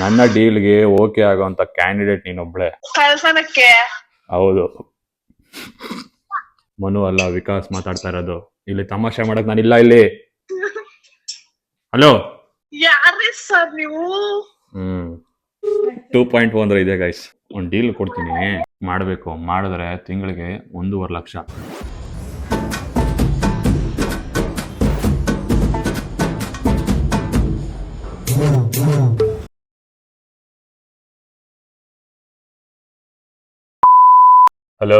ನನ್ನ ಡೀಲ್ಗೆ okay ಆಗೋಂತ candidate ನೀನೊಬ್ಳೆ. ಕಳ್ಸನಕ್ಕೆ ಹೌದು. ಮನು ಅಲ್ಲ, ವಿಕಾಸ್ ಮಾತಾಡ್ತಾ ಇರೋದು. ಇಲ್ಲಿ ತಮಾಷೆ ಮಾಡಕ್ ನಾನಿಲ್ಲ ಇಲ್ಲಿ. ಹಲೋ, ಯಾರೇ ಸರ್ ನೀವು? 2.1 ಅಂದ್ರೆ ಇದೆ ಗೈಸ್. ಒಂದು ಡೀಲ್ ಕೊಡ್ತೀನಿ, ಮಾಡಬೇಕು. ಮಾಡಿದ್ರೆ ತಿಂಗಳಿಗೆ 1.5 ಲಕ್ಷ. ಹಲೋ,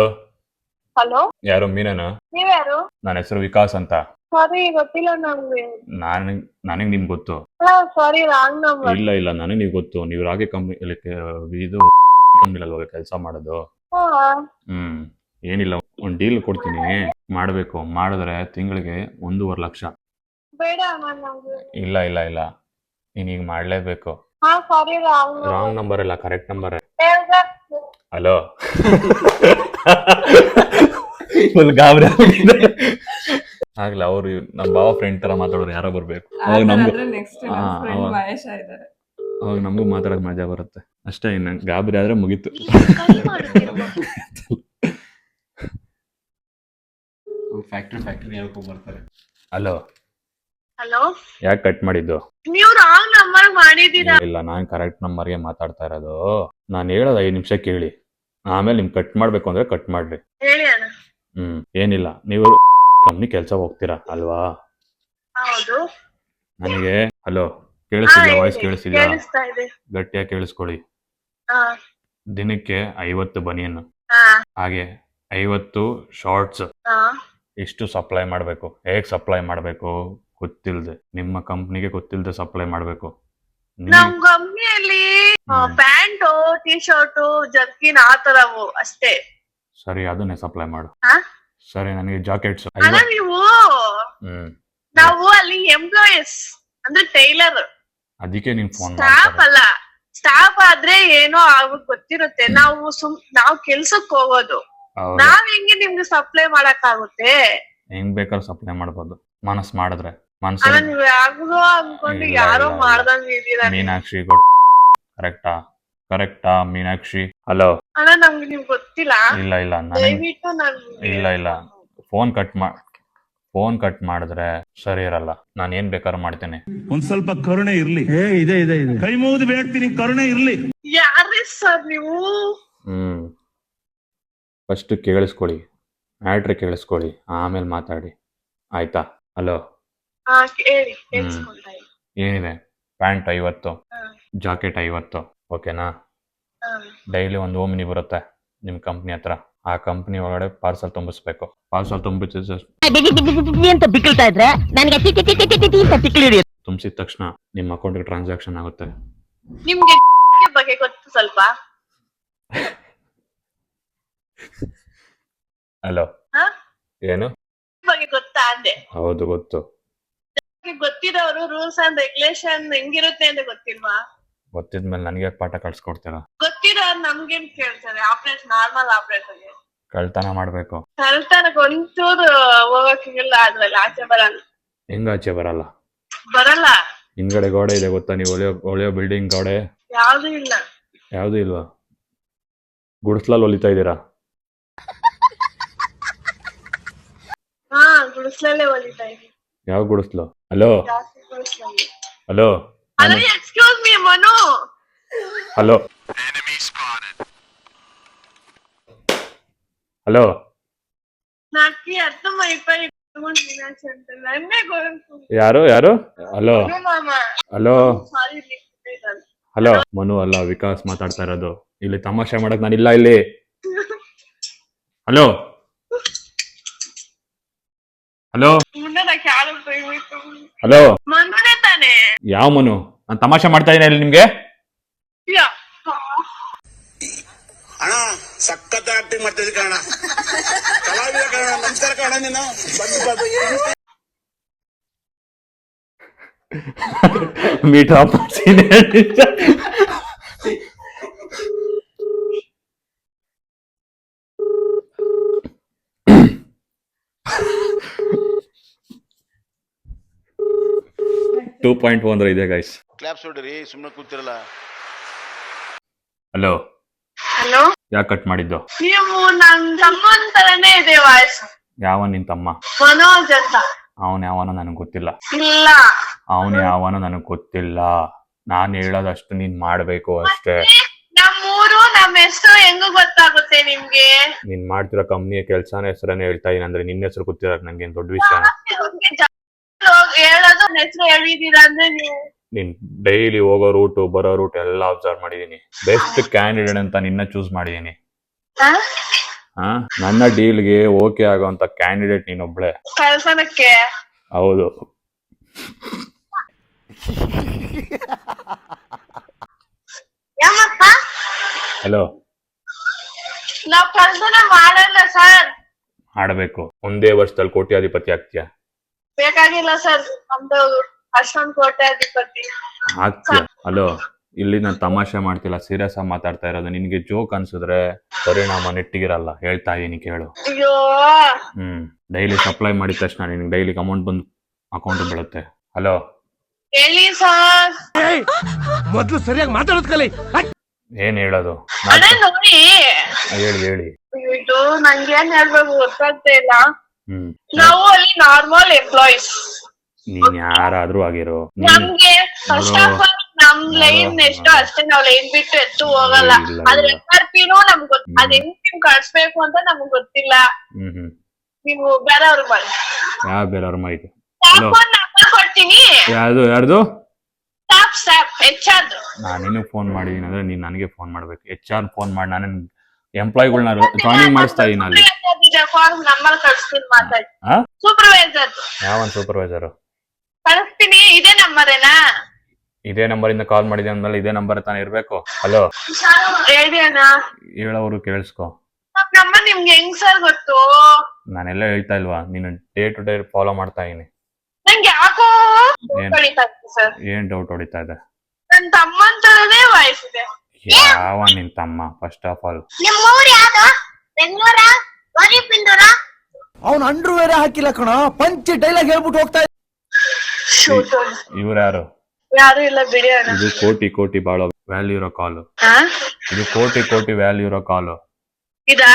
ಹಲೋ, ಯಾರು? ಮೀನನ? ನೀವ್ಯಾರು? ನನ್ನ ಹೆಸರು ವಿಕಾಸ್ ಅಂತ. ಸಾರಿ, ಗೊತ್ತಿಲ್ಲ ನಮ್ಗೆ. ನನಗೆ ನಿಮ್ಗೆ ಗೊತ್ತು? ಸಾರಿ, ರಾಂಗ್ ನಂಬರ್. ಇಲ್ಲ, ನನಗೆ ನೀವು ಗೊತ್ತು. ನೀವು ರಾಗಿ ಕಂಪ್ನಿ ಇದು ಕಂಪ್ನಿಲಲ್ವ ಕೆಲಸ ಮಾಡೋದು? ಏನಿಲ್ಲ, ಒಂದು ಡೀಲ್ ಕೊಡ್ತೀನಿ, ಮಾಡಬೇಕು. ಮಾಡಿದ್ರೆ ತಿಂಗಳಿಗೆ 1.5 ಲಕ್ಷ. ಬೇಡ ನಮ್ಗೆ. ಇಲ್ಲ, ನೀನೀಗ ಮಾಡಲೇಬೇಕು. ಸಾರಿ, ರಾಂಗ್ ನಂಬರ್ ಇಲ್ಲ, ಕರೆಕ್ಟ್ ನಂಬರ್. ಹಲೋ. ಫುಲ್ ಗಾಬರಿ ಆಗ್ಲ. ಅವ್ರು ನಮ್ಮ ಬಾವ ಫ್ರೆಂಡ್ ತರ ಮಾತಾಡೋರು ಯಾರೋ ಬರ್ಬೇಕು. ಅವಾಗ ನಮಗೂ ಮಾತಾಡಕ್ ಮಜಾ ಬರುತ್ತೆ ಅಷ್ಟೇ. ಇನ್ನು ಗಾಬರಿ ಆದ್ರೆ ಮುಗೀತು. ಫ್ಯಾಕ್ಟ್ರಿ ಹೇಳ್ಕೊಂಡ್ ಬರ್ತಾರೆ. ಹಲೋ, ಯಾಕೆ ಕಟ್ ಮಾಡಿದ್ದು? ನೀವು ರಾಂಗ್ ನಂಬರ್ ಮಾಡಿದೀರಾ. ಇಲ್ಲ, ನಾನ್ ಕರೆಕ್ಟ್ ನಂಬರ್ಗೆ ಮಾತಾಡ್ತಾ ಇರೋದು. ನಾನು ಹೇಳೋದು 5 ನಿಮಿಷ ಕೇಳಿ, ಆಮೇಲೆ ನಿಮ್ ಕಟ್ ಮಾಡ್ಬೇಕು ಅಂದ್ರೆ ಕಟ್ ಮಾಡ್ರಿ. ಹೇಳಿ ಅಣ್ಣ. ಏನಿಲ್ಲ, ನೀವು ಕಂಪ್ನಿ ಕೆಲಸ ಹೋಗ್ತೀರಾ ಅಲ್ವಾ? ಹೌದು. ನನಗೆ ಹಲೋ ಕೇಳಿಸ್ತಿದ್ಯಾ? ವಾಯ್ಸ್ ಕೇಳಿಸ್ತಿದ್ಯಾ? ಕೇಳಿಸ್ತಾ ಇದೆ. ಗಟ್ಟಿಯಾಗಿ ಕೇಳಿಸ್ಕೊಳ್ಳಿ. ದಿನಕ್ಕೆ 50 ಬನಿಯನ್, ಹಾಗೆ 50 ಶಾರ್ಟ್ಸ್. ಎಷ್ಟು ಸಪ್ಲೈ ಮಾಡಬೇಕು, ಹೇಗ್ ಸಪ್ಲೈ ಮಾಡಬೇಕು ಗೊತ್ತಿಲ್ದೆ, ನಿಮ್ಮ ಕಂಪ್ನಿಗೆ ಗೊತ್ತಿಲ್ದೆ ಸಪ್ಲೈ ಮಾಡಬೇಕು. ನಮ್ ಕಂಪ್ನಿಯಲ್ಲಿ ಪ್ಯಾಂಟು, ಟಿ ಶರ್ಟು, ಜರ್ಕಿನ್ ಆತರವು ಅಷ್ಟೇ. ಸರಿ, ಅದನ್ನೇ ಸಪ್ಲೈ ಮಾಡು. ಸರಿ, ನನಗೆ ಜಾಕೆಟ್ಸ್. ನೀವು ನಾವು ಅಲ್ಲಿ ಎಂಪ್ಲಾಯೀಸ್ ಅಂದ್ರೆ ಟೈಲರ್. ಅದಕ್ಕೆ ನಿಮ್ ಫೋನ್ ಸ್ಟಾಫ್ ಅಲ್ಲ. ಸ್ಟಾಫ್ ಆದ್ರೆ ಏನೋ ಅವ್ರಿಗೆ ಗೊತ್ತಿರುತ್ತೆ. ನಾವು ಕೆಲ್ಸಕ್ ಹೋಗೋದು. ನಾವ್ ಹೆಂಗೆ ನಿಮ್ಗೆ ಸಪ್ಲೈ ಮಾಡಕ್ ಆಗುತ್ತೆ? ಹೆಂಗ್ ಬೇಕಾದ್ರೂ ಸಪ್ಲೈ ಮಾಡ್ಬೋದು, ಮನಸ್ ಮಾಡಿದ್ರೆ. ನೀವ್ ಯಾರಿಗೋ ಅನ್ಕೊಂಡು ಯಾರೋ ಮಾಡ್ದಂಗ ಇದೀರ. ಮೀನಾಕ್ಷಿ ಕರೆಕ್ಟಾ? ಮೀನಾಕ್ಷಿ. ಹಲೋ ಅಣ್ಣ, ನಮ್ಗೆ ನಿಮ್ಗೆ ಗೊತ್ತಿಲ್ಲ. ಇಲ್ಲ, ದಯವಿಟ್ಟು ಇಲ್ಲ, ಫೋನ್ ಕಟ್ ಮಾಡಿದ್ರೆ ಸರಿ ಇರಲ್ಲ. ನಾನು ಏನ್ ಬೇಕಾದ್ರೂ ಮಾಡ್ತೇನೆ. ಒಂದ್ ಸ್ವಲ್ಪ ಕರುಣೆ ಇರ್ಲಿ. ಇದೆ ಕೈ ಮುಗಿದು ಬೇಡ್ತೀನಿ, ಕರುಣೆ ಇರ್ಲಿ. ಯಾರೇ ಸರ್ ನೀವು? ಫಸ್ಟ್ ಕೇಳಿಸ್ಕೊಳ್ಳಿ, ಮ್ಯಾಟ್ರಿ ಕೇಳಿಸ್ಕೊಳ್ಳಿ, ಆಮೇಲೆ ಮಾತಾಡಿ, ಆಯ್ತಾ? ಹಲೋ, ಹೇಳಿ. ಏನಿದೆ? ಪ್ಯಾಂಟ್ 50, ಜಾಕೆಟ್ 50, ಓಕೆನಾ? ಡೈಲಿ ಒಂದು ಓಮಿನಿ ಬರುತ್ತೆ ನಿಮ್ ಕಂಪ್ನಿ ಹತ್ರ. ಆ ಕಂಪ್ನಿ ಒಳಗಡೆ ಪಾರ್ಸಲ್ ತುಂಬಿಸ್ಬೇಕು. ಪಾರ್ಸಲ್ ತುಂಬಿಸಿದ ತಕ್ಷಣ ನಿಮ್ಮ ಅಕೌಂಟ್ಗೆ ಟ್ರಾನ್ಸಾಕ್ಷನ್ ಆಗುತ್ತೆ. ನಿಮ್ಗೆ ಬಗ್ಗೆ ಗೊತ್ತು ಸ್ವಲ್ಪ? ಹಲೋ, ಏನು ಬಗ್ಗೆ ಗೊತ್ತಾ ಅಂದೆ? ಹೌದು, ಗೊತ್ತು. ಗೊತ್ತಿರೋರು ರೂಲ್ಸ್ ಅಂಡ್ ರೆಗ್ಯುಲೇಷನ್ ಹೆಂಗಿರುತ್ತೆ ಅಂತ ಗೊತ್ತಿಲ್ವಾ? ಗೊತ್ತಿದ್ಮೇಲೆ ನನಗೆ ಪಾಠ ಕಳ್ಸ್ಕೊಡ್ತೀರಾ? ಗೊತ್ತಿರೋರು ನಮ್ಗೇನ್ ಕೇಳ್ತಾರೆ? ಆಪರೇಷನ್, ನಾರ್ಮಲ್ ಆಪರೇಷನ್ ಕಳ್ತನ ಮಾಡ್ಬೇಕು. ಕಳ್ತನಕ್ಕೆ ಒಂಚೂರು ಹೋಗಕ್ಕಿಲ್ಲ. ಅದ್ರಲ್ಲಿ ಆಚೆ ಬರಲ್ಲ. ಹೆಂಗ ಆಚೆ ಬರಲ್ಲ? ಹಿಂದ್ಗಡೆ ಗೋಡೆ ಇದೆ ಗೊತ್ತಾ? ನೀವು ಒಳ್ಳೆಯ ಬಿಲ್ಡಿಂಗ್ ಗೋಡೆ ಯಾವ್ದು ಇಲ್ಲ. ಯಾವ್ದು ಇಲ್ವಾ? ಗುಡಿಸ್ಲಲ್ಲಿ ಹೊಲಿತಾ ಇದ್ದೀರಾ? ಗುಡಿಸ್ಲಲ್ಲೇ ಹೊಲಿತಾ ಇದ್ದೀನಿ. ಯಾವ ಗುಡಿಸ್ಲು? Hello, excuse me, Manu. Hello, ಯಾರು? ಹಲೋ, ಮನು ಅಲ್ಲ, ವಿಕಾಸ್ ಮಾತಾಡ್ತಾ ಇರೋದು. ಇಲ್ಲಿ ತಮಾಷೆ ಮಾಡಕ್ ನಾನಿಲ್ಲ ಇಲ್ಲಿ. ಹಲೋ, ಯಾವ ಮನು? ನಾನು ತಮಾಷೆ ಮಾಡ್ತಾ ಇದೀನಿ ಇಲ್ಲಿ ನಿಮ್ಗೆ. ಅಣ್ಣ ಸಖತ್ ಆಕ್ಟಿಂಗ್ ಮಾಡ್ತಿದ್ದೆ ಕಣ. ಕಲಾವಿದ ಕಣ. ನಮಸ್ಕಾರ ಕಣ. ನೀನು ಮೀಟ್ ಆಫ್ ಮಾಡ್ತೀನಿ. 2.1 ಅಂದ್ರೆ ಇದೆ ಗೈಸ್. ಕ್ಲಾಪ್ಸ್ ಹೊಡ್ರಿ, ಸುಮ್ಮನೆ ಕೂತಿರಲ್ಲ. ಹಲೋ, ಹಲೋ, ಯಾಕೆ ಕಟ್ ಮಾಡಿದ್ದು? ನೀವು ನನ್ ತಮ್ಮನ್ ತರನೇ ಇದೆ ವಾಯ್ಸ್. ಯಾವ ನಿನ್ ತಮ್ಮ? ಮನೋಜ್ ಅಂತ. ಅವನ್ ಯಾವನೋ ನನಗೆ ಗೊತ್ತಿಲ್ಲ. ಇಲ್ಲ, ಅವನ್ ಯಾವನೋ ನನಗೆ ಗೊತ್ತಿಲ್ಲ. ನಾನು ಹೇಳೋದಷ್ಟು ನೀನ್ ಮಾಡ್ಬೇಕು ಅಷ್ಟೇ. ನಮ್ಮೂರು ನಮ್ಮ ಹೆಸರು ಹೆಂಗು ಗೊತ್ತಾಗುತ್ತೆ ನಿಮ್ಗೆ? ನೀನ್ ಮಾಡ್ತಿರೋ ಕಂಪ್ನಿಯ ಕೆಲ್ಸನ ಹೆಸರನ್ನ ಹೇಳ್ತಾ ಇದೀನಿ ಅಂದ್ರೆ ನಿನ್ನ ಹೆಸರು ಗೊತ್ತಿರೋದು ನಂಗೇನ್ ದೊಡ್ಡ ವಿಷಯ? ಹೇಳೋದು ಹೆಸರು ಹೇಳಿದೀರಾ ಅಂದ್ರೆ ನೀವು ನೀನ್ ಡೈಲಿ ಹೋಗೋ ರೂಟು ಬರೋ ರೂಟ್ ಎಲ್ಲ ಅಬ್ಸರ್ವ್ ಮಾಡಿದೀನಿ. ಬೆಸ್ಟ್ ಕ್ಯಾಂಡಿಡೇಟ್ ಅಂತ ನಿನ್ನ ಚೂಸ್ ಮಾಡಿದೀನಿ. ಆ? ಹಾ, ನನ್ನ ಡೀಲ್ಗೆ ಓಕೆ ಆಗೋಂತ ಕ್ಯಾಂಡಿಡೇಟ್ ನೀನೊಬ್ಳೆ. ಕಳ್ಸನಕ್ಕೆ ಹೌದು. ಯಾಮಪ್ಪ ಹಲೋ, ನಾವ್ ಕಳ್ಸನ ಮಾಡಲ್ಲ ಸರ್. ಆಡಬೇಕು. ಒಂದೇ ವರ್ಷದಲ್ಲಿ ಕೋಟ್ಯಾಧಿಪತಿ ಆಗ್ತೀಯ? ಬೇಕಾಗಿಲ್ಲ ಸರ್, ನಮ್ದು ಅಷ್ಟೊಂದು ಕೋಟ್ಯಾಧಿಪತಿ ಆಗ್ತೀಯ. ಹಲೋ, ಇಲ್ಲಿ ನಾನು ತಮಾಷೆ ಮಾಡ್ತಿಲ್ಲ, ಸೀರಿಯಸ್ ಆಗಿ ಮಾತಾಡ್ತಾ ಇರೋದು. ನಿನ್ಗೆ ಜೋಕ್ ಅನ್ಸಿದ್ರೆ ಪರಿಣಾಮ ನೆಟ್ಟಿಗಿರಲ್ಲ. ಹೇಳ್ತಾ ಇದೀನಿ ಕೇಳು. ಅಯ್ಯೋ, ಡೈಲಿ ಸಪ್ಲೈ ಮಾಡಿದ ತಕ್ಷಣ ನಿನ್ಗೆ ಡೈಲಿ ಅಮೌಂಟ್ ಬಂದು ಅಕೌಂಟ್ ಬೀಳುತ್ತೆ. ಹಲೋ, ಹೇಳಿ ಸರ್. ಮೊದ್ಲು ಸರಿಯಾಗಿ ಮಾತಾಡೋದ್ ಕಲಿ. ಏನ್ ಹೇಳೋದು? ಅದೇ ನೋಡಿ, ಹೇಳಿ. ಇದು ನಂಗೆ ಏನ್ ಹೇಳ್ಬೇಕು ಗೊತ್ತಾಗ್ತಾ ಇಲ್ಲ. ಹ್ಮ್ ನಾವು ಅಲ್ಲಿ ನಾರ್ಮಲ್ ಎಂಪ್ಲಾಯೀಸ್. ನೀನ್ ಯಾರಾದ್ರೂ ಆಗಿರೋ, ನಮ್ಗೆ ಫಸ್ಟ್ ಆಫ್ ಆಲ್ ನಮ್ ಲೈನ್ ಎಷ್ಟೋ ಅಷ್ಟೇ, ನಾವ್ ಲೈನ್ ಬಿಟ್ಟು ಎತ್ತು ಹೋಗಲ್ಲ. ಇಲ್ಲ. ಅದ್ರ MRPನೂ ನಮ್ಗ್ ಗೊತ್ತ, ಅದ್ ಹೆಂಗ್ ನಿಮ್ ಕಳ್ಸ್ಬೇಕು ಅಂತ ನಮ್ಗ್ ಗೊತ್ತಿಲ್ಲ. ನೀವು ಬೇರೆಯವ್ರು ಮಾಡಿ ಯಾವ ಬೇರೆಯವ್ರ ಮಾಹಿತಿ? ಫೋನ್ ನಂಬರ್ ಕೊಡ್ತೀನಿ. ಯಾರ್ದು? ಸ್ಟಾಪ್ ಹೆಚ್ಚಾದ್ರು ನಾನು ನಿನಗೆ ಫೋನ್ ಮಾಡಿದೀನಿ ಅಂದ್ರೆ ನೀನ್ ನನಗೆ ಫೋನ್ ಮಾಡ್ಬೇಕು. HR ಫೋನ್ ಮಾಡಿ ನಾನು ಎಂಪ್ಲಾಯಿಗಳನ್ನ ಜಾಯಿನಿಂಗ್ ಮಾಡಿಸ್ತಾ ಇದೀನಿ ಅಲ್ಲಿ. ಫಾರ್ಮ್ ನಂಬರ್ ಕಳ್ಸ್ತೀನಿ, ಮಾತಾಡಿ. ಆ? ಸೂಪರ್ವೈಸರ್ ಯಾವನ್ ಸೂಪರ್ವೈಸರು? ಕಳಿಸ್ತೀನಿ. ಇದೇ ನಂಬರೇನಾ? ಇದೇ ನಂಬರ್ ಇಂದ ಕಾಲ್ ಮಾಡಿದೆ ಅಂದ್ಮೇಲೆ ಇದೇ ನಂಬರ್ ತಾನೇ ಇರ್ಬೇಕು. ಹಲೋ, ಹೇಳಿ ಅಣ್ಣ. ಹೇಳೋರು ಕೇಳಿಸ್ಕೊ. ನಂಬರ್ ನಿಮ್ಗೆ ಹೆಂಗ್ ಸರ್ ಗೊತ್ತು? ನಾನೆಲ್ಲ ಹೇಳ್ತಾ ಇಲ್ವಾ? ನೀನು ಡೇ ಟು ಡೇ ಫಾಲೋ ಮಾಡ್ತಾ ಇದೀನಿ. ನಂಗೆ ಯಾಕೋ ಏನ್? ಹೊಡಿತಾ ಇದೆ ಸರ್. ಏನ್ ಡೌಟ್ ಹೊಡಿತಾ ಇದೆ? ನನ್ ತಮ್ಮನ್ ತರನೇ ವಾಯ್ಸ್ ಇದೆ. ಯಾವ ನಿನ್ ತಮ್ಮ? ಫಸ್ಟ್ ಆಫ್ ಆಲ್ ನಿಮ್ಮ ಊರ್ ಯಾವ್ದು? ಬೆಂಗಳೂರ? ಗೌರಿಬಿದನೂರ? ಅವ್ನು ಅಂಡ್ರು ಬೇರೆ ಹಾಕಿಲ್ಲ ಕಣ, ಪಂಚ್ ಡೈಲಾಗ್ ಹೇಳ್ಬಿಟ್ಟು ಹೋಗ್ತಾ ಇವ್ರು ಯಾರು? ಯಾರು ಇಲ್ಲ ಬಿಡಿ ಅಣ್ಣ. ಇದು ಕೋಟಿ ಬಾಳೋ ವ್ಯಾಲ್ಯೂ ಇರೋ ಕಾಲು. ಇದು ಕೋಟಿ ವ್ಯಾಲ್ಯೂ ಇರೋ ಕಾಲು. ಇದಾ?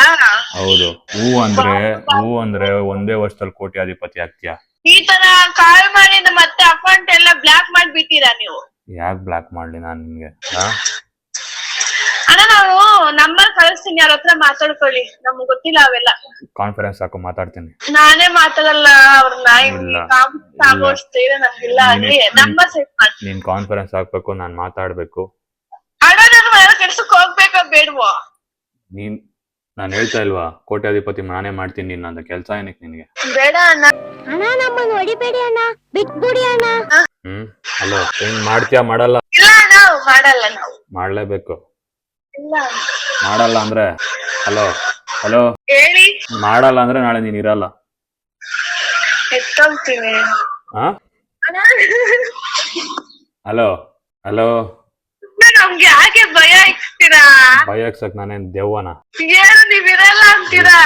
ಹೌದು. ಹೂ ಅಂದ್ರೆ ಒಂದೇ ವರ್ಷದಲ್ಲಿ ಕೋಟ್ಯಾಧಿಪತಿ ಆಗ್ತೀಯಾ? ಈ ತರ ಕಾಲ್ ಮಾಡಿ ಮತ್ತೆ ಅಕೌಂಟ್ ಎಲ್ಲ ಬ್ಲಾಕ್ ಮಾಡ್ಬಿಟ್ಟಿರಾ ನೀವು? ಯಾಕೆ ಬ್ಲಾಕ್ ಮಾಡ್ಲಿ ನಾನು ನಿಮ್ಗೆ? ಅಣ್ಣ ನಾವು ನಂಬರ್ ಕಳಿಸ್ತೀನಿ, ಯಾರ ಹತ್ರ ಮಾತಾಡ್ಕೊಳ್ಳಿ. ನಮ್ಗೆ ಗೊತ್ತಿಲ್ಲ ಅವೆಲ್ಲ. ಕಾನ್ಫರೆನ್ಸ್ ಹಾಕು, ಮಾತಾಡ್ತೀನಿ. ನಾನೇ ಮಾತಾಡಲ್ಲ ಅವ್ರನ್ನ. ಇಲ್ಲ. ನಮ್ಗಿಲ್ಲ ಅಲ್ಲಿ ನಂಬರ್ ಸೆಟ್ ಮಾಡಿ. ನೀನ್ ಕಾನ್ಫರೆನ್ಸ್ ಹಾಕ್ಬೇಕು, ನಾನ್ ಮಾತಾಡ್ಬೇಕು. ಅಣ್ಣ ನಾನು ಕೆಲ್ಸಕ್ಕೆ ಹೋಗ್ಬೇಕಾ ಬೇಡವೋ? ನಾನು ಹೇಳ್ತಾ ಇಲ್ವಾ ಕೋಟ್ಯಾಧಿಪತಿ ನಾನೇ ಮಾಡ್ತೀನಿ ನಿನ್ನ ಅಂತ ಕೆಲಸ. ಏನಕ್ಕೆ ನಿನ್ಗೆ? ಬೇಡ ಅಣ್ಣ. ಅಣ್ಣ ನಮ್ಮನ್ನು ಹೊಡಿಬೇಡಿ ಅಣ್ಣ, ಬಿಟ್ಬಿಡಿ ಅಣ್ಣ. ಹಲೋ, ಹೆಂಗ್ ಮಾಡ್ತೀಯಾ? ಮಾಡಲ್ಲ? ಇಲ್ಲ ಅಣ್ಣ, ಮಾಡಲ್ಲ ನಾವು. ಮಾಡ್ಲೇಬೇಕು. ಇಲ್ಲ ಮಾಡಲ್ಲ ಅಂದ್ರೆ ಹಲೋ ಹೇಳಿ. ಮಾಡಲ್ಲ ಅಂದ್ರೆ ನಾಳೆ ನೀನ್ ಇರಲ್ಲ. ಎತ್ತೋಗ್ತೀನಿ. ಹಲೋ ನಮ್ಗೆ ಯಾಕೆ ಭಯ ಇಕ್ತೀರಾ? ಭಯ ಹಾಕ್ಸಕ್ ನಾನೇನ್ ದೆವ್ವನ? ಏನು ನೀವ್ ಇರಲ್ಲ ಅಂತೀರಾ?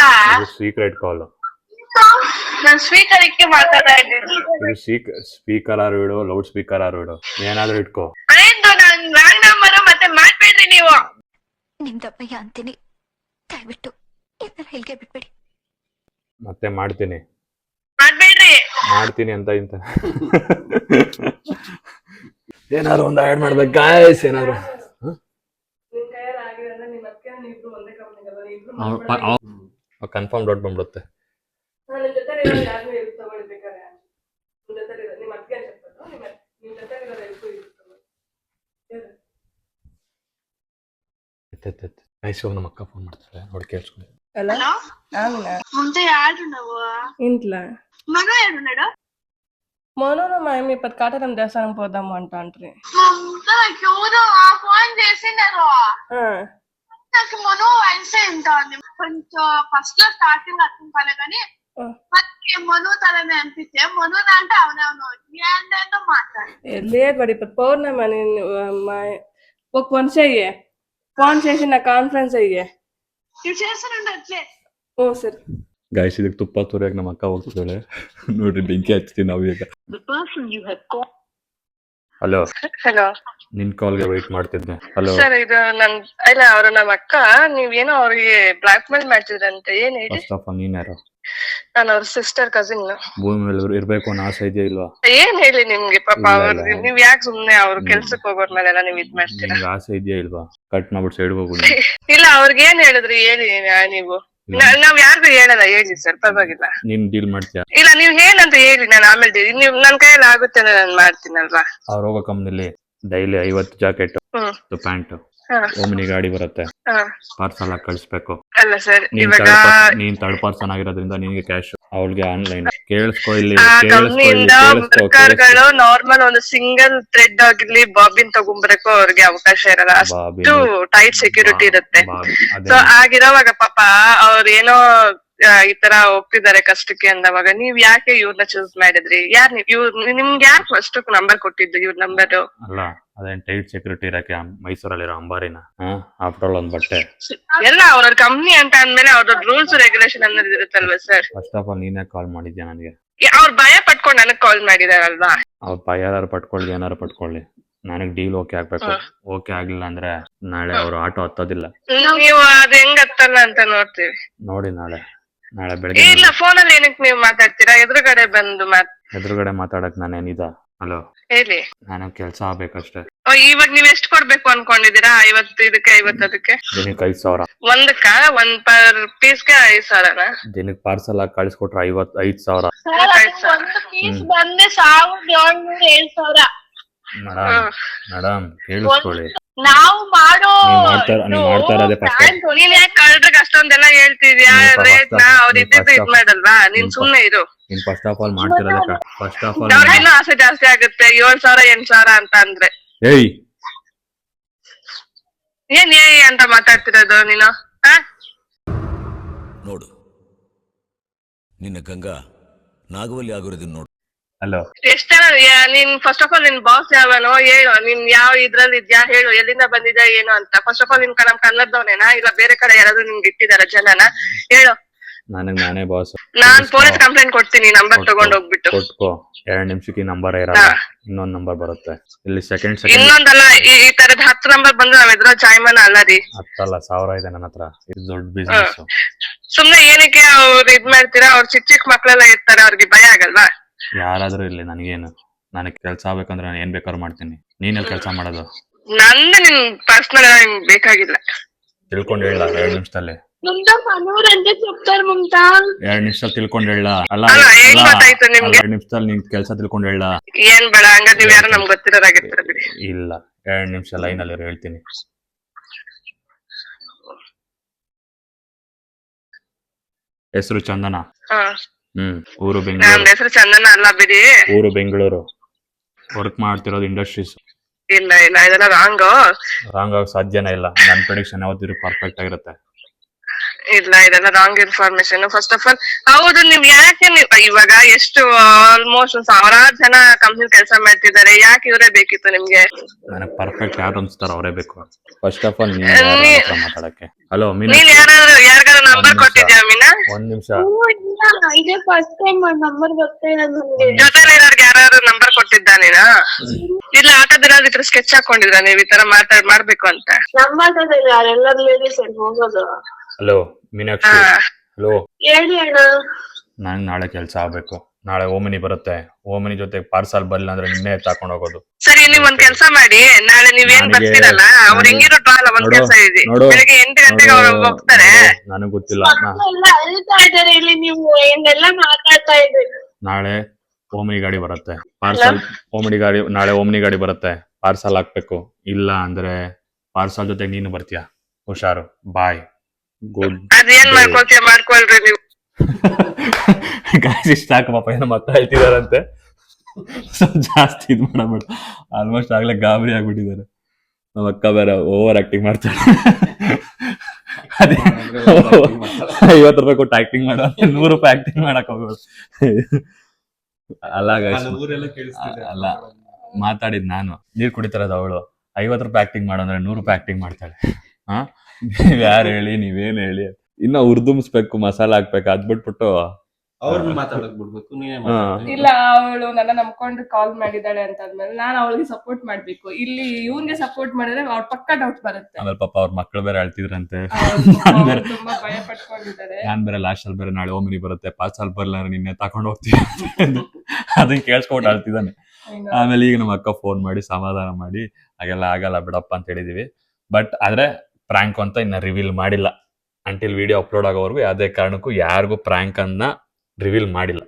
ಸೀಕ್ರೆಟ್ ಕಾಲ್. ನಾನ್ ಸ್ಪೀಕರ್ ಇಕ್ಕೆ ಮಾತಾಡ್ತಾ ಇದ್ದೀನಿ. ಇದು ಸ್ಪೀಕರ್ ಆರು ಇಡು, ಲೌಡ್ ಸ್ಪೀಕರ್ ಆರು ಇಡು, ಏನಾದ್ರೂ ಇಟ್ಕೋ. ಆಯ್ತು, ನಾನ್ ರಾಂಗ್ ನಂಬರ್ ಮತ್ತೆ ಮಾಡ್ಬೇಡ್ರಿ ನೀವು. ನಿಮ್ದಪ್ಪಯ್ಯ ಅಂತೀನಿ, ದಯವಿಟ್ಟು ಈ ತರ ಹೇಳಿಕೆ ಬಿಟ್ಬಿಡಿ. ಮತ್ತೆ ಮಾಡ್ತೀನಿ ಅಂತ ಇಂತ ಏನಾದ್ರು ಒಂದು ಆಡ್ ಮಾಡ್ಬೇಕು ಗಾಯ್ಸ್. ಏನಾದ್ರು ಕನ್ಫರ್ಮ್ ಡೌಟ್ ಬಂದ್ಬಿಡುತ್ತೆ. ನಮ್ಮ ಅಕ್ಕ ಫೋನ್ ಮಾಡ್ತಾರೆ, ನೋಡಿ ಕೇಳಿಸ್ಕೊಂಡು. హలో ముందే ఆడున్నావు ఇంట్లో మగ ఏడున్నాడు? మనోరు మేము ఇప్పుడు కాటరం దేవస్థానం పోదాము అంటాండ్రి. ఎవరు ఆ ఫోన్ చేసినారు? నాకు మనో వయసు ఎంత ఉంది? కొంచెం ఫస్ట్ లో స్టార్టింగ్ అర్థం కాలే కానీ ಮತ್ತೆ ಮನು ತರನೇ ಅನ್ಪಿತ್ತೆ. ಮನು అంటే ಅವನವನು ఏంటో మాట్లాడు. లేదు మరి ఇప్పుడు పౌర్ణమి అని ఒక ఫోన్ చెయ్యి, ఫోన్ చేసి నా కాన్ఫరెన్స్ అయ్యే ನೀವು చేస్తానండి అట్లే. ఓ సరే ಗಾಯ್ಸ್, ಇದಕ್ಕೆ ತುಪ್ಪ ತೋರಿಯಾಗ ನಮ್ಮ ಅಕ್ಕ ಹೋಗ್ತಿದ್ದಾಳೆ ನೋಡ್ರಿ, ಬೆಂಕಿ ಹಚ್ತೀವಿ ನಾವು ಈಗ. ಹಲೋ, ಹಲೋ ನಿನ್ ಕಾಲ್ಗೆ ವೆಯ್ಟ್ ಮಾಡ್ತಿದ್ದೆ. ಹಲೋ, ಸರ್, ಇದು ಇಲ್ಲ ಅವ್ರು ನಮ್ಮ ಅಕ್ಕ, ನೀವೇನೋ ಅವ್ರಿಗೆ ಬ್ಲಾಕ್ ಮೇಲ್ ಮಾಡ್ತಿದ್ರಂತೆ, ಏನ್ ಹೇಳಿ? ಫಸ್ಟ್ ಆಫ್ ಆಲ್ ನೀನ್ ಯಾರು? ನಾನು ಅವ್ರ ಸಿಸ್ಟರ್ ಕಸಿನ್. ಭೂಮಿ ಮೇಲೆ ಇರ್ಬೇಕು ಅನ್ನೋ ಆಸೆ ಇದೆಯಾ ಇಲ್ವಾ? ಏನ್ ಹೇಳಿ ನಿಮ್ಗೆ ಪಾಪ ಇಲ್ಲ, ಅವ್ರಿಗೆ, ಇಲ್ಲ. ನೀವ್ ಯಾಕೆ ಸುಮ್ನೆ ಅವ್ರ ಕೆಲ್ಸಕ್ ಹೋಗೋರ್ ಮೇಲೆಲ್ಲ ನೀವ್ ಇದ್ ಮಾಡ್ತೀರಾ? ನಿನ್ಗೆ ಆಸೆ ಇದೆಯಾ ಇಲ್ವಾ? ಕಟ್ ಮಾಡ್ಬಿಟ್ಟು ಸೈಡ್ ಹೋಗ್ಬಿಡಿ. ಇಲ್ಲ, ಅವ್ರಿಗೆ ಏನ್ ಹೇಳಿದ್ರಿ ಹೇಳಿ ನೀವು? ನಾವ್ ಯಾರಿಗೂ ಹೇಳಲ್ಲ, ಹೇಳಿ ಸರ್, ಪರವಾಗಿಲ್ಲ. ನೀನ್ ಡೀಲ್ ಮಾಡ್ತೀಯಾ? ಇಲ್ಲ, ನೀವ್ ಏನಂತ ಹೇಳಿ, ನಾನು ಆಮೇಲೆ ನೀವ್ ನನ್ ಕೈಯಲ್ಲಿ ಆಗುತ್ತೆ ನಾನು ಮಾಡ್ತೀನಲ್ವಾ? ಅವ್ರ ಹೋಗೋ ಕಂಪ್ನಿಲಿ ಡೈಲಿ 50 ಜಾಕೆಟ್ ಪ್ಯಾಂಟ್ ಓಮಿನಿ ಗಾಡಿ ಬರುತ್ತೆ, ಪಾರ್ಸಲ್ ಆಗಿ ಕಳಿಸ್ಬೇಕು. ಅಲ್ಲ ಸರ್, ನೀನ್ ಇವಾಗ ನೀನ್ ಥರ್ಡ್ ಪರ್ಸನ್ ಆಗಿರೋದ್ರಿಂದ ನಿನ್ಗೆ ಕ್ಯಾಶ್, ಅವಳಿಗೆ ಆನ್ಲೈನ್. ಕೇಳಿಸ್ಕೊ ಇಲ್ಲಿ, ಆ ಕಂಪ್ನಿಯಿಂದ ವರ್ಕರ್ಗಳು ನಾರ್ಮಲ್ ಒಂದು ಸಿಂಗಲ್ ಥ್ರೆಡ್ ಆಗಿರ್ಲಿ ಬಾಬಿನ್ ತಗೊಂಬರಕ್ಕೂ ಅವ್ರಿಗೆ ಅವಕಾಶ ಇರಲ್ಲ, ಅಷ್ಟು ಟೈಟ್ ಸೆಕ್ಯೂರಿಟಿ ಇರುತ್ತೆ. ಸೊ ಆಗಿರೋವಾಗ ಪಾಪ ಅವ್ರ ಏನೋ ಈ ತರ ಹೋಗ್ತಿದ್ದಾರೆ ಕಷ್ಟಕ್ಕೆ ಅಂದವಾಗ ನೀವ್ ಯಾಕೆ ಇವ್ರನ್ನ ಚೂಸ್ ಮಾಡಿದ್ರಿ? ಯಾರ್ ನಿಮ್ಗೆ ಯಾರು ಫಸ್ಟ್ ನಂಬರ್ ಕೊಟ್ಟಿದ್ದು ಇವ್ರ ನಂಬರ್? ಅಲ್ಲ, ಅದೇನ್ ಟೈಟ್ ಸೆಕ್ಯೂರಿಟಿ ಇರಕ್ಕೆ ಮೈಸೂರಲ್ಲಿರೋ ಅಂಬಾರಿನ ಆಫ್ಟರ್ ಆಲ್ ಒಂದ್ ಬಟ್ಟೆ. ಎಲ್ಲ ಅವ್ರ ಕಂಪ್ನಿ ಅಂತ ಅಂದ್ಮೇಲೆ ಅವ್ರ ರೂಲ್ಸ್ ರೆಗ್ಯುಲೇಷನ್ ಅನ್ನೋದು ಇರುತ್ತಲ್ವಾ ಸರ್? ಫಸ್ಟ್ ಆಫ್ ಆಲ್ ನೀನೇ ಕಾಲ್ ಮಾಡಿದ್ಯಾ ನನಗೆ? ಅವ್ರ ಭಯ ಪಟ್ಕೊಂಡು ನನಗ್ ಕಾಲ್ ಮಾಡಿದಾರಲ್ವಾ? ಅವ್ರ ಯಾರು ಪಟ್ಕೊಳ್ಳಿ, ಏನಾರು ಪಟ್ಕೊಳ್ಳಿ, ನನಗ್ ಡೀಲ್ ಓಕೆ ಆಗ್ಬೇಕು. ಓಕೆ ಆಗ್ಲಿಲ್ಲ ಅಂದ್ರೆ ನಾಳೆ ಅವ್ರು ಆಟೋ ಹತ್ತೋದಿಲ್ಲ. ನೀವು ಅದ್ ಹೆಂಗ್ ಹತ್ತಲ್ಲ ಅಂತ ನೋಡ್ತೀವಿ ನೋಡಿ. ನಾಳೆ ಬೆಳಗ್ಗೆ ಇಲ್ಲ, ಫೋನಲ್ಲಿ ಏನಕ್ಕೆ ನೀವು ಮಾತಾಡ್ತೀರಾ? ಎದುರುಗಡೆ ಬಂದು ಎದುರುಗಡೆ ಮಾತಾಡಕ್ ನಾನೇನಿದ? ಹಲೋ, ಹೇಳಿ. ನನಗ್ ಕೆಲ್ಸ ಆಗ್ಬೇಕಷ್ಟೇ. ಇವಾಗ ನೀವ್ ಎಷ್ಟ್ ಕೊಡ್ಬೇಕು ಅನ್ಕೊಂಡಿದೀರಾ? 50 ಇದಕ್ಕೆ 50 ಅದಕ್ಕೆ? ದಿನಕ್ಕೆ 5,000. ಒಂದ್ ಪರ್ ಪೀಸ್ಗೆ 5,000? ದಿನಕ್ಕೆ ಪಾರ್ಸಲ್ ಆಗಿ ಕಳಿಸ್ಕೊಟ್ರೆ 5,000. ಒಂದು ಪೀಸ್ ಬಂದೆ 1,700 ಮೇಡಮ್ ಕೇಳಿಸ್ಕೊಳ್ಳಿ. ನಾವು ಮಾಡೋ ನೀವ್ ಮಾಡ್ತಾ ಇರೋದೇ ಫಸ್ಟ್. ನೀನ್ ಯಾಕೆ ಕಳ್ರಿಗೆ ಅಷ್ಟೊಂದೆಲ್ಲ ಹೇಳ್ತಿದ್ಯಾ ರೇಟ್ ನ? ಅವ್ರ ಇದ್ದಿದ್ದು ಇದ್ ಮಾಡಲ್ವಾ? ನೀನ್ ಸುಮ್ನೆ ಇರು. ನೀನ್ ಫಸ್ಟ್ ಆಫ್ ಆಲ್ ಮಾಡ್ತಿರೋದಕ್ಕ ಫಸ್ಟ್ ಆಫ್ ಆಲ್ ಅವ್ರಿಗಿನ್ನೂ ಆಸೆ ಜಾಸ್ತಿ ಆಗುತ್ತೆ. 7,000 8,000 ಅಂತ ಅಂದ್ರೆ ಏಯ್ ಏನ್ ಅಂತ ಮಾತಾಡ್ತಿರೋದು ನೀನು? ನೋಡು, ನಿನ್ನ ಗಂಗಾ ನಾಗವಲ್ಲಿ ಆಗಿರೋದನ್ನ ನೋಡು. ಹಲೋ, ಎಷ್ಟ ನೀನ್ ಫಸ್ಟ್ ಆಫ್ ಆಲ್ ನಿನ್ ಬಾಸ್ ಯಾವನೋ ಹೇಳು. ನೀನ್ ಯಾವ ಇದ್ರಲ್ಲಿ ಇದ್ಯಾ ಹೇಳು, ಎಲ್ಲಿಂದ ಬಂದಿದ್ಯಾ ಏನು ಅಂತ. ಫಸ್ಟ್ ಆಫ್ ಆಲ್ ನಿನ್ ನಮ್ ಕನ್ನಡದವನೇನಾ ಇಲ್ಲ ಬೇರೆ ಕಡೆ ಯಾರಾದ್ರೂ ನಿಮ್ಗೆ ಇಟ್ಟಿದಾರ ಜನನ? ಹೇಳು. ನಾನೇ ಬಾಸ್. ನಾನ್ ಪೊಲೀಸ್ ಕಂಪ್ಲೇಂಟ್ ಕೊಡ್ತೀನಿ, ನಂಬರ್ ತಗೊಂಡ್ ಹೋಗ್ಬಿಟ್ಟು. ಕೊಟ್ಕೋ, 2 ನಿಮಿಷಕ್ಕೆ ನಂಬರ್ ಇರಲ್ಲ, ಇನ್ನೊಂದ್ ನಂಬರ್ ಬರುತ್ತೆ. ಇಲ್ಲಿ ಸೆಕೆಂಡ್ ಇನ್ನೊಂದಲ್ಲ, ಈ ತರದ್ 10 ನಂಬರ್ ಬಂದು ನಾವ್ ಎದುರೋ ಜಾಯ್ಮನ್ ಅಲ್ಲ ರೀ. 10 1,000 ಇದೆ ನನ್ನ ಹತ್ರ. ಇದು ದೊಡ್ಡ ಬಿಸ್ನೆಸ್. ಸುಮ್ನೆ ಏನಕ್ಕೆ ಅವ್ರು ಇದ್ ಮಾಡ್ತೀರಾ? ಅವ್ರ ಚಿಕ್ಕ ಮಕ್ಳೆಲ್ಲ ಇರ್ತಾರೆ, ಅವ್ರಿಗೆ ಭಯ ಆಗಲ್ವಾ? ಯಾರಾದ್ರೂ ಇಲ್ಲಿ ನನಗೇನು, ನನಗೆ ಕೆಲಸ ಆಗ್ಬೇಕಂದ್ರೆ ನಾನು ಏನ್ ಬೇಕಾದ್ರೂ ಮಾಡ್ತೀನಿ. ನೀನೆಲ್ಲಿ ಕೆಲಸ ಮಾಡೋದು? ನಂದು ನಿನ್ ಪರ್ಸನಲ್ ಬೇಕಾಗಿಲ್ಲ. ತಿಳ್ಕೊಂಡು ಹೇಳ 2 ನಿಮಿಷದಲ್ಲಿ. ముందు మనూరంటే చెప్తారు మమతా. 2 ನಿಮಿಷದಲ್ಲಿ ತಿಳ್ಕೊಂಡು ಹೇಳ. ಅಲ್ಲ, ಏನ್ ಗೊತ್ತಾಯ್ತು ನಿಮ್ಗೆ? 2 ನಿಮಿಷದಲ್ಲಿ ನಿನ್ ಕೆಲಸ ತಿಳ್ಕೊಂಡು ಹೇಳ. ಏನ್ ಬೇಡ, ಹಂಗ ನೀವ್ ಯಾರು ನಮ್ಗೆ ಗೊತ್ತಿರೋರಾಗಿರ್ತೀರ ಬಿಡಿ. ಇಲ್ಲ, 2 ನಿಮಿಷ ಲೈನ್ ಅಲ್ಲಿ ಹೇಳ್ತೀನಿ. ಹೆಸರು ಚಂದನ. ಊರು ನಮ್ ಬೆಂಗಳೂರು. ಹೆಸರು ಚಂದನ ಅಲ್ಲ ಬಿಡಿ. ಊರು ಬೆಂಗಳೂರು. ವರ್ಕ್ ಮಾಡ್ತಿರೋದು ಇಂಡಸ್ಟ್ರೀಸ್. ಇಲ್ಲ ಇದೆಲ್ಲ ರಾಂಗ್ ಆಗೋಕ್ ಸಾಧ್ಯನೇ ಇಲ್ಲ. ನನ್ನ ಪ್ರೆಡಿಕ್ಷನ್ ಯಾವತ್ತಿದ್ರು ಪರ್ಫೆಕ್ಟ್ ಆಗಿರುತ್ತೆ. ಇಲ್ಲ, ಇದೆಲ್ಲ wrong information. First of all ಹೌದು, ನೀವ್ ಯಾಕೆ ಇವಾಗ ಎಷ್ಟು ಆಲ್ಮೋಸ್ಟ್ 1,000 ಜನ ಕಂಪ್ನಿ ಕೆಲಸ ಮಾಡ್ತಿದ್ದಾರೆ, ಯಾಕೆ ಇವರೇ ಬೇಕಿತ್ತು ನಿಮ್ಗೆ? ನನಗೆ ಪರ್ಫೆಕ್ಟ್ ಯಾರು ಅನ್ಸ್ತಾರ ಅವರೇ ಬೇಕು. ಫಸ್ಟ್ ಆಫ್ ಆಲ್ ಮಾತಾಡಕ್ಕೆ. ಹಲೋ ಮೀನಾ, ನೀನ್ ಯಾರಿಗಾರ ನಂಬರ್ ಕೊಟ್ಟಿದ್ಯಾ ಮೀನಾ? 1 ನಿಮಿಷ. ఇదే ఫస్ట్ టైం మా నంబర్ ಗೊತ್ತಿಲ್ಲ ನನಗೆ. ಜೊತೆಲಿರೋರ್ಗೆ ಯಾರು ನಂಬರ್ ಕೊಟ್ಟಿದ್ದ ನೀನು? ಇಲ್ಲ, ಆಟೋದಿರೋದ್ರ ಸ್ಕೆಚ್ ಹಾಕೊಂಡಿದ್ರ ನೀವ್ ಈ ತರ ಮಾಡ್ಬೇಕು ಅಂತ? ನಮ್ಮಲ್ಲಿ ಯಾರೆಲ್ಲ ಲೇಡೀಸ್ ಹೋಗೋದು. ಹಲೋ ಮೀನಾಕ್ಷಿ. ಹಲೋ, ಹೇಳಿ ಅಣ್ಣ. ನಂಗೆ ನಾಳೆ ಕೆಲಸ ಆಗ್ಬೇಕು. ನಾಳೆ ಓಮಿನಿ ಬರುತ್ತೆ. ಓಮಿನಿ ಜೊತೆ ಪಾರ್ಸಲ್ ಬರಲಿಲ್ಲ ಅಂದ್ರೆ ನಿನ್ನೆ ತಗೊಂಡ್ ಹೋಗೋದು. ಸರಿ, ನೀವ್ ಒಂದ್ ಕೆಲ್ಸ ಮಾಡಿ, ನಾಳೆ ನೀವೇನ್ ಬರ್ತೀರಲ್ಲ, ಅವ್ರ ಹೆಂಗಿರೋ ಒಂದ್ ಕೆಲ್ಸ ಇದೆ. ಬೆಳಗ್ಗೆ 8 ಗಂಟೆಗೆ ಅವ್ರು ಹೋಗ್ತಾರೆ. ನನಗ್ ಗೊತ್ತಿಲ್ಲ. ಎಲ್ಲ ಅಳ್ತಾ ಇದಾರೆ ಇಲ್ಲಿ, ನೀವು ಏನೆಲ್ಲ ಮಾತಾಡ್ತಾ ಇದ್ದೀರಿ. ನಾಳೆ ಓಮಿನಿ ಗಾಡಿ ಬರುತ್ತೆ. ಪಾರ್ಸಲ್ ನಾಳೆ ಓಮಿನಿ ಗಾಡಿ ಬರುತ್ತೆ. ಪಾರ್ಸಲ್ ಹಾಕ್ಬೇಕು. ಇಲ್ಲ ಅಂದ್ರೆ ಪಾರ್ಸಲ್ ಜೊತೆ ನೀನು ಬರ್ತೀಯ. ಹುಷಾರು. ಬಾಯ್. ಗುಡ್. ಅದೇನ್ ಮಾಡ್ಕೊಳ್ತೀಯ ಮಾಡ್ಕೊಳ್ರಿ ನೀವು. ಗಾಯ್ಸ್, ಇಷ್ಟ ಪಾಪ ಏನೋ ಮಕ್ಕಳು ಹೇಳ್ತಿದಾರಂತೆ. ಸ್ವಲ್ಪ ಜಾಸ್ತಿ ಇದು ಮಾಡಬೇಡ. ಆಲ್ಮೋಸ್ಟ್ ಆಗ್ಲೇ ಗಾಬರಿ ಆಗ್ಬಿಟ್ಟಿದ್ದಾರೆ. ನಮ್ಮ ಅಕ್ಕ ಬೇರೆ ಓವರ್ ಆಕ್ಟಿಂಗ್ ಮಾಡ್ತಾರೆ. ಅದೇ 50 ರೂಪಾಯಿ ಕೊಟ್ಟು ಆಕ್ಟಿಂಗ್ ಮಾಡೋ 100 ರೂಪಾಯಿ ಆಕ್ಟಿಂಗ್ ಮಾಡಕ್ ಹೋಗೋದು. ಅಲ್ಲ ಗಾಯ್ಸ್, ಅಲ್ಲ ಮಾತಾಡಿದ್ ನಾನು. ನೀರ್ ಕುಡಿತಾರದು ಅವಳು. 50 ರೂಪಾಯಿ ಆಕ್ಟಿಂಗ್ ಮಾಡೋದ್ರೆ 100 ರೂಪಾಯಿ ಆಕ್ಟಿಂಗ್ ಮಾಡ್ತಾಳೆ. ನೀವ್ ಯಾರು ಹೇಳಿ, ನೀವೇನ್ ಹೇಳಿ. ಇನ್ನ ಉರ್ದುಂಬಿಸ್ಬೇಕು, ಮಸಾಲ ಹಾಕ್ಬೇಕು. ಅದ್ ಬಿಟ್ಬಿಟ್ಟು ಅವ್ರನ್ನ ಮಾತಾಡಕ್ ಬಿಡ್ಬೇಕು, ನೀನೇ ಹಾ. ಇಲ್ಲ ಅವಳು ನನ್ನ ನಂಬ್ಕೊಂಡು ಕಾಲ್ ಮಾಡಿದಾಳೆ ಅಂತ ಆದ್ಮೇಲೆ ನಾನು ಅವಳಿಗೆ ಸಪೋರ್ಟ್ ಮಾಡ್ಬೇಕು. ಇಲ್ಲಿ ಇವ್ನ್ಗೆ ಸಪೋರ್ಟ್ ಮಾಡಿದ್ರೆ ಅವ್ಳ ಪಕ್ಕ ಡೌಟ್ ಬರುತ್ತೆ. ಆಮೇಲೆ ಪಾಪ ಅವ್ರ ಮಕ್ಳು ಬೇರೆ ಅಳ್ತಿದ್ರಂತೆ. ಅವ್ಳು ತುಂಬಾ ಭಯ ಪಟ್ಕೊಂಡಿದ್ದಾರೆ. ನಾನ್ ಬೇರೆ ಲಾಸ್ಟ್ ಅಲ್ಲಿ ಬೇರೆ ನಾಳೆ ಓಮಿನಿ ಬರುತ್ತೆ, ಪಾಸ್ ಅಲ್ಲಿ ಬರಲ್ಲ ನಿನ್ನೆ ತಗೊಂಡ್ ಹೋಗ್ತೀವಿ ಅದನ್ನ ಕೇಳಿಸ್ಕೊಟ್ಟು ಅಳ್ತಿದ್ದಾನೆ. ಆಮೇಲೆ ಈಗ ನಮ್ಮ ಅಕ್ಕ ಫೋನ್ ಮಾಡಿ ಸಮಾಧಾನ ಮಾಡಿ ಹಾಗೆಲ್ಲ ಆಗಲ್ಲ ಬಿಡಪ್ಪ ಅಂತ ಹೇಳಿದೀವಿ. ಬಟ್ ಆದ್ರೆ ಪ್ರಾಂಕ್ ಅಂತ ಇನ್ನ ರಿವೀಲ್ ಮಾಡಿಲ್ಲ. ಅಂಟಿಲ್ ವಿಡಿಯೋ ಅಪ್ಲೋಡ್ ಆಗೋವರೆಗೂ ಯಾವುದೇ ಕಾರಣಕ್ಕೂ ಯಾರಿಗೂ ಪ್ರಾಂಕ್ ಅನ್ನ ರಿವೀಲ್ ಮಾಡಿಲ್ಲ.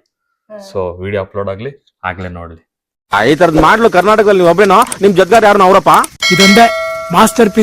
ಸೊ ವಿಡಿಯೋ ಅಪ್ಲೋಡ್ ಆಗ್ಲಿ ಆಗ್ಲೇ ನೋಡ್ಲಿ. ಈ ತರದ್ ಮಾಡ್ಲು ಕರ್ನಾಟಕದಲ್ಲಿ ಒಬ್ರೇನೋ ನಿಮ್ ಜಗ್ಗಾರ್ ಯಾರು ಅವರಪ್ಪ ಇದೊಂದೇ ಮಾಸ್ಟರ್ ಪೀಸ್.